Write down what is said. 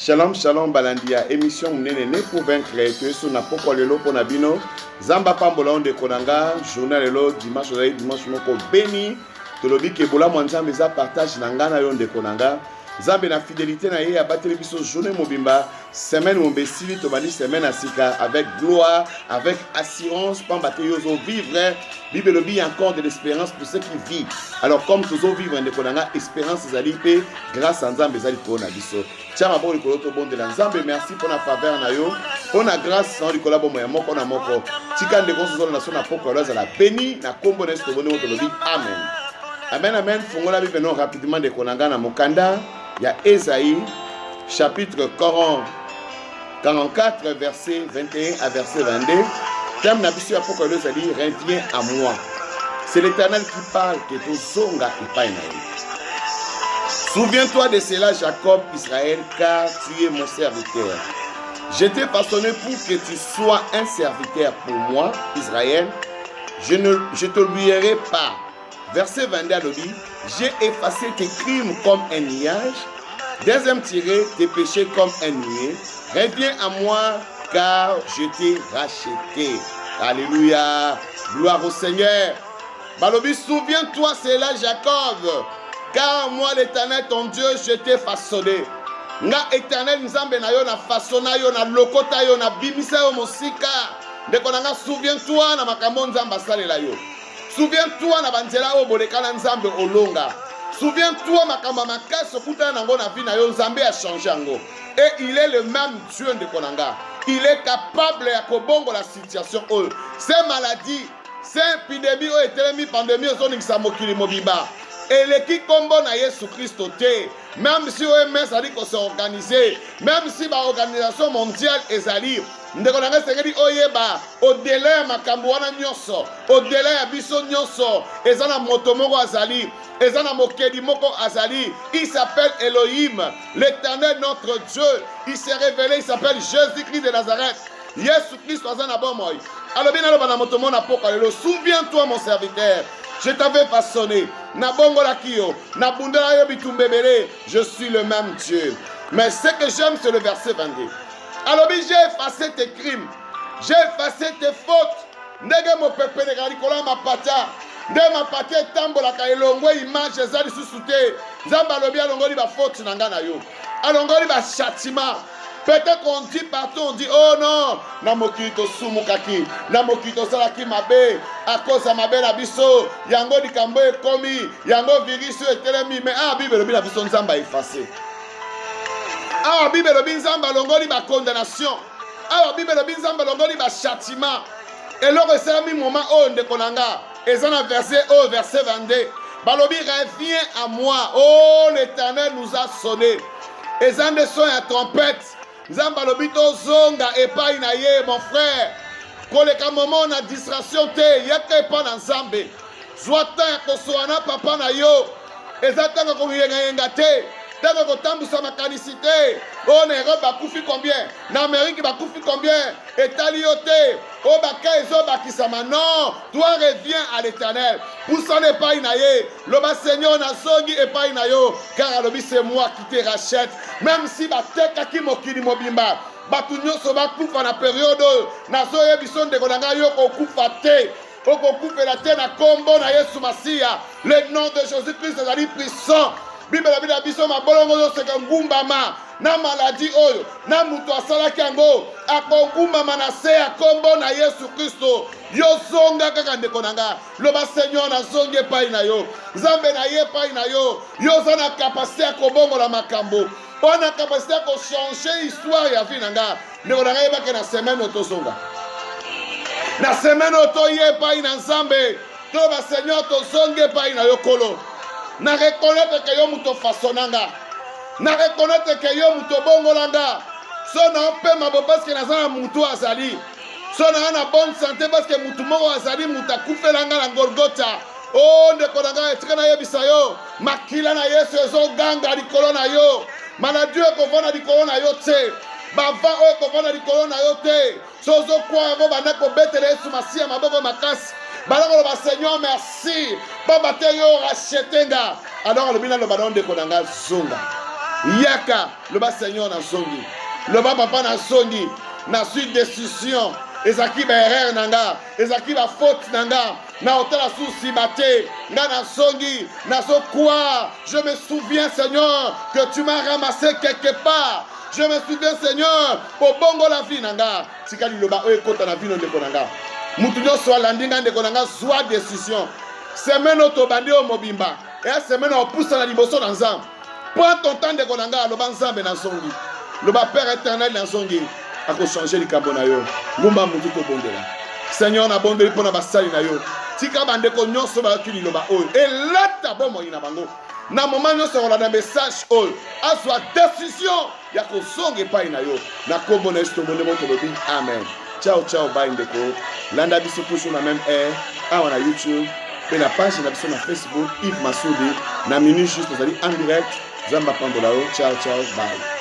Shalom, shalom, balandia. Émission Mnene pour vaincre. Tu es sur Napoko Lelo Ponabino. Zamba Pambola de Konanga. Journal Lelo, dimanche, moko béni. Tolobi Kebola Mwanzambe za partage Nangana yon de Konanga. Zambe na fidélité na ye abattre biso journée mobimba. Semaine mombesili, tobani semaine asika. Avec gloire, avec assurance. Pambate yozo vivre. Bible lobi encore de l'espérance pour ceux qui vivent. Alors comme toujours vivre en de Konanga, espérance zali pe grâce à Nzambe zali Kona biso. Tiens, bon likoloto bon de la Nzambe, merci pour la faveur na yo. Pour la grâce sans likola bon moya moko na moko. Tika de konso na sona poko la za béni na kombo na esto bono lobi amen. Amen amen. Fongola bible non rapidement de Konanga na mokanda. Il y a Ésaïe chapitre 44 verset 21 à verset 22. Thème na biso ya poko la za dit reviens à moi. C'est l'Éternel qui parle que tout zonga et pas Souviens-toi de cela, Jacob, Israël, car tu es mon serviteur. Je t'ai façonné pour que tu sois un serviteur pour moi, Israël. Je t'oublierai pas. Verset 22 à l'objet, j'ai effacé tes crimes comme un nuage. Deuxième tiré, tes péchés comme un nuée. Reviens à moi, car je t'ai racheté. Alléluia. Gloire au Seigneur. Balobi, souviens-toi, c'est là, Jacob. Car moi, l'Éternel, ton Dieu, je t'ai façonné. Nga Éternel, Nzambe na yo na façonna yo na lokota yo na bimisa yo mosika. Ndeko nanga, souviens-toi na makambo Nzambe asalela yo. Souviens-toi na banzela o bolekana Nzambe olonga. Souviens-toi makambo makasi okutana nango na vie na yo Nzambe a changé yango. Et il est le même Dieu ndeko nanga. Il est capable ya kobongo la situation oyo. Ces maladies, ces épidémies oyo etelemi pandémie ozoningisa mokili mobimba. Et l'équipe combo na Yesu Christo te, même si OMS a dit qu'on s'est organisé, même si l'organisation mondiale est allée, ndeko nanga sekedi oyeba au-delà makambo wana nyonso, au-delà ya biso nyonso, ezana moto moko azali, ezana mokedi moko azali, il s'appelle Elohim, l'Éternel notre Dieu, il s'est révélé, il s'appelle Jésus-Christ de Nazareth. Yesu Christ azana bomoy. Alors bien alors na moto mona poko lelo, souviens-toi mon serviteur. Je t'avais façonné. Je suis le même Dieu. Mais ce que j'aime, c'est le verset 22. Alors, j'ai effacé tes crimes. J'ai effacé tes fautes. Ndege mo pepe de galikola ma pata. Nde ma pata tambola ka elongwe image ezali susute. Nzamba lobi alongoli ba faute na ngana yo. Alongoli ba châtiment. Peut-être qu'on dit partout, on dit, oh non, namokito sumukaki, namokito salaki mabe, à cause de mabe la biso, yango di kambo e komi, yango virisu e telemi, mais ah, Bible lobi la biso nzamba effacé. Ah, Bible lobi nzamba longoli ba condamnation. Ah, Bible lobi nzamba longoli ba châtiment. Et là, c'est un moment où on konanga, et ça a verset 22. Balobi reviens à moi, oh l'Éternel nous a sonné. Et ça ne sont à trompette. Nzamba lobito zonga epai na ye mon frère. Koleka moment na distraction te yeke pa na Nzambe. Zwata ya kosoana papa na yo. Ezatanga ko yenga te. Tanga ko tambusa makanisi te. O na Europe bakufi combien? Na Amérique bakufi combien? Etali yo te. O baka ezo bakisama non. Toi reviens à l'Éternel. Poussa epai na ye. Loba Seigneur na zongi epai na yo. Car alobi c'est moi qui te rachète. Même si bateka ki mokili mobimba. Batu nyonso bakufa na période nazo yebiso ndeko nanga yo kokufa te. Okokufela te na kombo na Yesu Masia. Le nom de Jésus-Christ ezali puissant. Bible la biso mabolongo yo seka ngumbama na maladie oyo na muto asalaki yango akogumbama na se ya kombo na Yesu Kristo yo zonga kaka ndeko nanga loba Seigneur na zongi epai na yo Nzambe na ye epai na yo yo za na kapasite ya kobongola makambo ona kapasite ya kochanger histoire ya vie nanga ndeko nanga yebake na semaine otozonga na semaine otoye epai na Nzambe loba Seigneur tozongi epai na yo kolo na reconnaître que yo muto façonnanga na reconnaître que yo muto bongolanga so na mpe mabo parce que nazana mutu azali so na bonne santé parce que mutu moko azali muta kufelanga na Golgotha oh ndeko nanga etika na yebisa yo makila na Yesu ezoganga likolo na yo maladie ekovona likolo na yo te bava oyo ekovona likolo na yo te so ozokwa yango banda kobetela Yesu Masiya maboko makasi balako ba Seigneur merci baba te yo rachetenga alors le bina le baron de konanga zonga Yaka, le bas Seigneur na songi. Le bas papa na songi. Na suite décision. Ezaki ba erreur nanga. Ezaki ba faute nanga. Na hôtel à souci baté. Na songi. Na so quoi. Je me souviens Seigneur que tu m'as ramassé quelque part. Je me souviens Seigneur. Au bongo la vie nanga. Tikali le bas ekota na vie non de konanga. Mutu nyonso alandinga ndeko nanga zwa décision. Semaine otobandi o mobimba. Et semaine opoussa na liboso na nzambe. Prends ton temps ndeko nanga loba nzambe na songi. Loba Père éternel na songi. Ako changer likambo na yo. Ngumba mutu to bondela. Seigneur na bondeli pona basali na yo. Tika bandeko nyonso ba kili loba oyo. Elata bomo ina bango. Na moment nyonso on a un message oyo. Azwa décision ya ko songe pa ina yo. Na kombo na esto monde moto lobi. Amen. Ciao, ciao, bye, ndeko. Landa biso toujours na même air. Awa na YouTube. Et la page na biso na Facebook. Yves Massoudi. Na minute juste, vous allez en direct. Zamba Pandolao. Ciao, ciao, bye.